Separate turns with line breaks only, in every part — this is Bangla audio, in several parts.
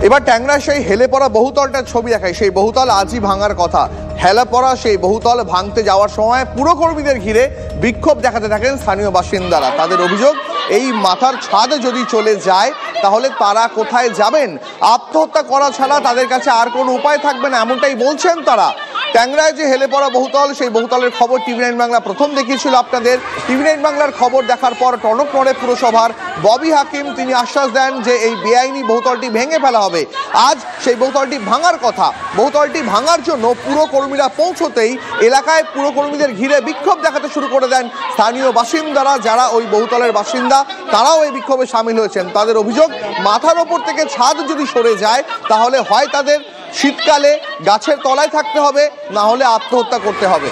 এবার ট্যাংরায় সেই হেলে পড়া বহুতলটার ছবি দেখায়। সেই বহুতল আজই ভাঙার কথা। হেলে পড়া সেই বহুতল ভাঙতে যাওয়ার সময় পুরকর্মীদের ঘিরে বিক্ষোভ দেখাতে থাকেন স্থানীয় বাসিন্দারা। তাদের অভিযোগ, এই মাথার ছাদ যদি চলে যায় তাহলে তারা কোথায় যাবেন? আত্মহত্যা করা ছাড়া তাদের কাছে আর কোনো উপায় থাকবে না, এমনটাই বলছেন তারা। ট্যাংরায় যে হেলে পড়া বহুতল, সেই বহুতলের খবর টিভি9 বাংলা প্রথম দেখিয়েছিল আপনাদের। টিভি9 বাংলার খবর দেখার পর টনক নড়ে পুরসভার। ববি হাকিম তিনি আশ্বাস দেন যে এই বেআইনি বহুতলটি ভেঙে ফেলা হবে। আজ সেই বহুতলটি ভাঙার কথা। বহুতলটি ভাঙার জন্য পুরকর্মীরা পৌঁছতেই এলাকায় পুরকর্মীদের ঘিরে বিক্ষোভ দেখাতে শুরু করে দেন স্থানীয় বাসিন্দারা। যারা ওই বহুতলের বাসিন্দা তারাও এই বিক্ষোভে সামিল হয়েছেন। তাদের অভিযোগ, মাথার ওপর থেকে ছাদ যদি সরে যায় তাহলে হয় তাদের শীতকালে গাছের তলায় থাকতে হবে, না হলে আত্মহত্যা করতে হবে।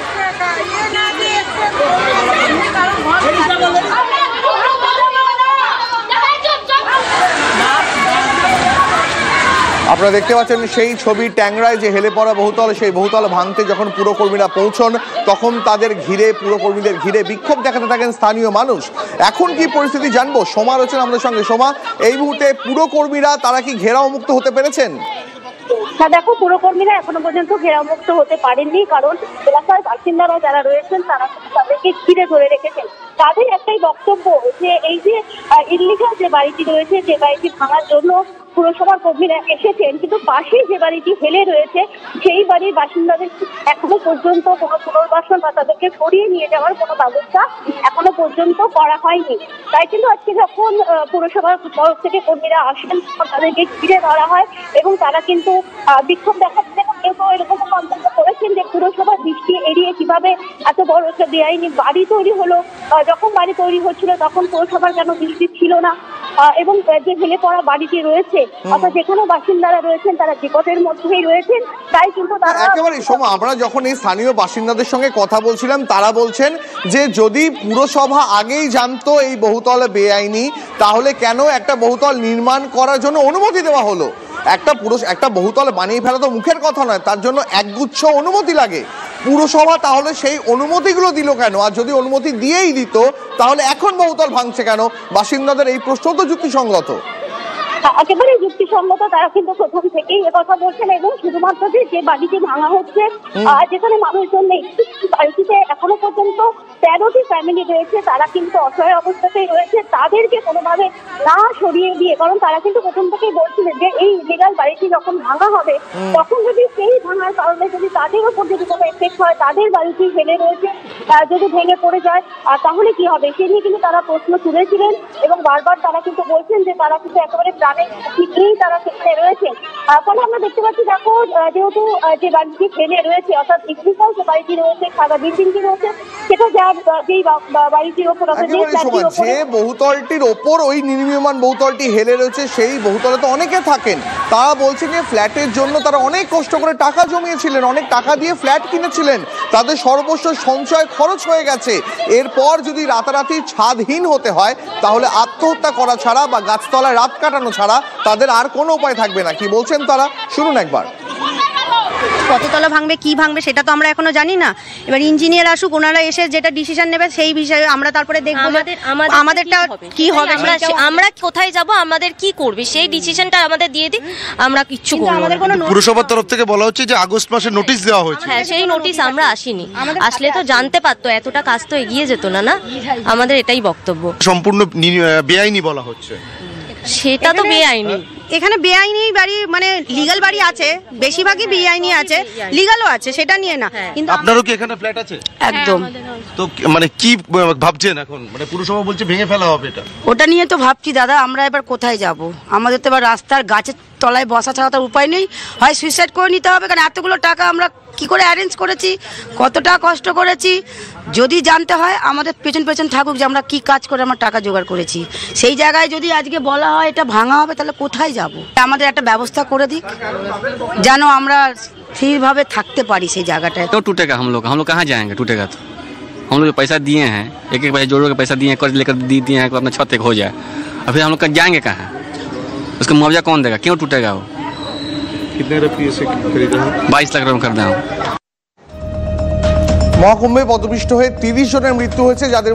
আপনারা দেখতে পাচ্ছেন সেই ছবি। ট্যাংরায় যে হেলে পড়া বহুতল, সেই বহুতল ভাঙতে যখন পুরকর্মীরা পৌঁছন তখন তাদের ঘিরে, পুরকর্মীদের ঘিরে বিক্ষোভ দেখাতে থাকেন স্থানীয় মানুষ। এখন কি পরিস্থিতি জানবো, সোমা রয়েছেন আমাদের সঙ্গে। সোমা, এই মুহূর্তে পুরকর্মীরা তারা কি ঘেরাও মুক্ত হতে পেরেছেন?
না দেখো, পুরকর্মীরা এখনো পর্যন্ত ঘেরামুক্ত হতে পারেননি, কারণ এলাকার বাসিন্দারা যারা রয়েছেন তারা তাদেরকে ঘিরে ধরে রেখেছেন। তাদের একটাই বক্তব্য যে এই যে ইল্লিগাল যে বাড়িটি রয়েছে, যে বাড়িটি ভাঙার জন্য পুরসভার কর্মীরা এসেছেন, কিন্তু পাশেই যে বাড়িটি হেলে রয়েছে সেই বাড়ির বাসিন্দাদের এখনো পর্যন্ত কোনো পুনর্বাসন বা তাদেরকে সরিয়ে নিয়ে যাওয়ার কোনো ব্যবস্থা এখনো পর্যন্ত করা হয়নি। তাই কিন্তু আজকে যখন পুরসভার তরফ থেকে কর্মীরা আসেন তাদেরকে ঘিরে ধরা হয় এবং তারা কিন্তু বিক্ষোভ দেখাচ্ছেন। কেউ এরকম মন্তব্য করেছেন যে পুরসভার দৃষ্টি এড়িয়ে কিভাবে এত বড় একটা বেআইনি বাড়ি তৈরি হলো। যখন বাড়ি তৈরি হচ্ছিল তখন পুরসভার কেন দৃষ্টি ছিল না? এবং যে হেলে পড়া বাড়িটি রয়েছে, অর্থাৎ যেখানে বাসিন্দারা রয়েছেন তারা বিপদের মধ্যেই রয়েছেন। তাই কিন্তু তারা
একেবারেই সোমা, আমরা যখন এই স্থানীয় বাসিন্দাদের সঙ্গে কথা বলছিলাম তারা বলছেন যে যদি পুরসভা আগেই জানতো এই বহুতল বেআইনি, তাহলে কেন একটা বহুতল নির্মাণ করার জন্য অনুমতি দেওয়া হলো? একটা বহুতল বানিয়ে ফেলা তো মুখের কথা নয়, তার জন্য একগুচ্ছ অনুমতি লাগে। পুরসভা তাহলে সেই অনুমতিগুলো দিল কেন? আর যদি অনুমতি দিয়েই দিত তাহলে এখন বহুতল ভাঙছে কেন? বাসিন্দাদের এই প্রশ্ন তো যুক্তিসঙ্গত।
একেবারে যুক্তিসঙ্গত। তারা কিন্তু প্রথম থেকেই কথা বলছেন এবং শুধুমাত্র যে বাড়িটি ভাঙা হচ্ছে, যেখানে মানুষজন নেই, বাড়িটিতে এখনো পর্যন্ত 13টি ফ্যামিলি রয়েছে, তারা কিন্তু অসহায় অবস্থাতেই রয়েছে। তাদেরকে কোনোভাবে না সরিয়ে দিয়ে, কারণ তারা কিন্তু প্রথম থেকেই বলছিলেন যে এই ইলিগাল বাড়িটি যখন ভাঙা হবে তখন যদি সেই ভাঙার কারণে যদি তাদের উপর যদি কোনো এফেক্ট হয়, তাদের বাড়িটি ফেলে রয়েছে যদি ভেঙে পড়ে যায় তাহলে কি হবে, সে নিয়ে কিন্তু তারা প্রশ্ন তুলেছিলেন এবং বারবার তারা কিন্তু বলছেন যে তারা কিন্তু একেবারে ঠিকই তারা সেখানে রয়েছে। ফলে আমরা দেখতে পাচ্ছি, দেখো, যেহেতু যে বাড়িটি ফেলে রয়েছে, অর্থাৎ ইলেকট্রিক্যাল যে বাড়িটি রয়েছে, সাদা বিল্ডিংটি রয়েছে, সেটা যেই বাড়িটির ওপর
যে বহুতলটির ওপর ওই নির্মীয়মান বহুতলটি হেলে রয়েছে, সেই বহুতলে তো অনেকে থাকেন। তারা বলছেন যে ফ্ল্যাটের জন্য তারা অনেক কষ্ট করে টাকা জমিয়েছিলেন, অনেক টাকা দিয়ে ফ্ল্যাট কিনেছিলেন, তাদের সর্বস্ব সঞ্চয় খরচ হয়ে গেছে। এরপর যদি রাতারাতি ছাদহীন হতে হয় তাহলে আত্মহত্যা করা ছাড়া বা গাছতলায় রাত কাটানো ছাড়া তাদের আর কোনো উপায় থাকবে না। কি বলছেন তারা, শুনুন একবার।
কততলা ভাঙবে, কি ভাঙবে সেটা তো আমরা এখনো জানি না। এবার ইঞ্জিনিয়ার আসুক, ওনারা এসে যেটা ডিসিশন নেবে সেই বিষয়ে আমরা তারপরে দেখব আমাদেরটা কি হবে,
আমরা কোথায় যাব, আমাদের কি করবে সেই ডিসিশনটা আমাদের দিয়ে দিই, আমরা কিচ্ছু করব না। আমাদের কোনো
পুরসভার তরফ থেকে বলা হচ্ছে যে আগস্ট মাসে নোটিশ দেওয়া হয়েছে।
হ্যাঁ, সেই নোটিশ আমরা আসিনি, আসলে তো জানতে পারতো, এতটা কাজ তো এগিয়ে যেত না। না, আমাদের এটাই বক্তব্য।
সম্পূর্ণ বেআইনি বলা হচ্ছে।
সেটা তো বেআইনি।
এখানে বেআইনি বাড়ি মানে লিগ্যাল বাড়ি আছে, বেশিরভাগই বেআইনি আছে, লিগ্যালও আছে, সেটা নিয়ে না।
কিন্তু আপনারও কি এখানে ফ্ল্যাট আছে?
একদম।
তো মানে কি ভাবছেন এখন? মানে পুরসভা বলছে ভেঙে ফেলা হবে, এটা
ওটা নিয়ে তো ভাবছি দাদা। আমরা এবার কোথায় যাব? আমাদের তো এবার রাস্তার গাছের তলায় বসা ছাড়া তার উপায় নেই, হয় সুইসাইড করে নিতে হবে। কারণ এতগুলো টাকা আমরা কি করে অ্যারেঞ্জ করেছি, কতটা কষ্ট করেছি। যদি জানতে হয় আমাদের পেছন পেছন থাকুক যে আমরা কি কাজ করে আমরা টাকা জোগাড় করেছি। সেই জায়গায় যদি আজকে বলা হয় এটা ভাঙা হবে, তাহলে কোথায় যাব? আমাদের একটা ব্যবস্থা করে দিক যেন আমরা স্থিরভাবে থাকতে পারি সেই জায়গাটায়।
तो टूटेगा, हम लोग कहाँ जाएंगे? टूटेगा तो हम लोग पैसा दिए हैं, एक पैसा जोड़ो के पैसा दिए, कर्ज लेकर दिए हैं, अपना छत एक हो जाए, और फिर हम लोग जाएंगे कहाँ? उसका मुआवजा कौन देगा? क्यों टूटेगा वो?
कितने रुपये से खरीदा है?
22 लाख रुपये में खरीदा हूँ।
মহাকুম্ভে পদপিষ্ট হয়ে 30 জনের মৃত্যু হয়েছে, যাদের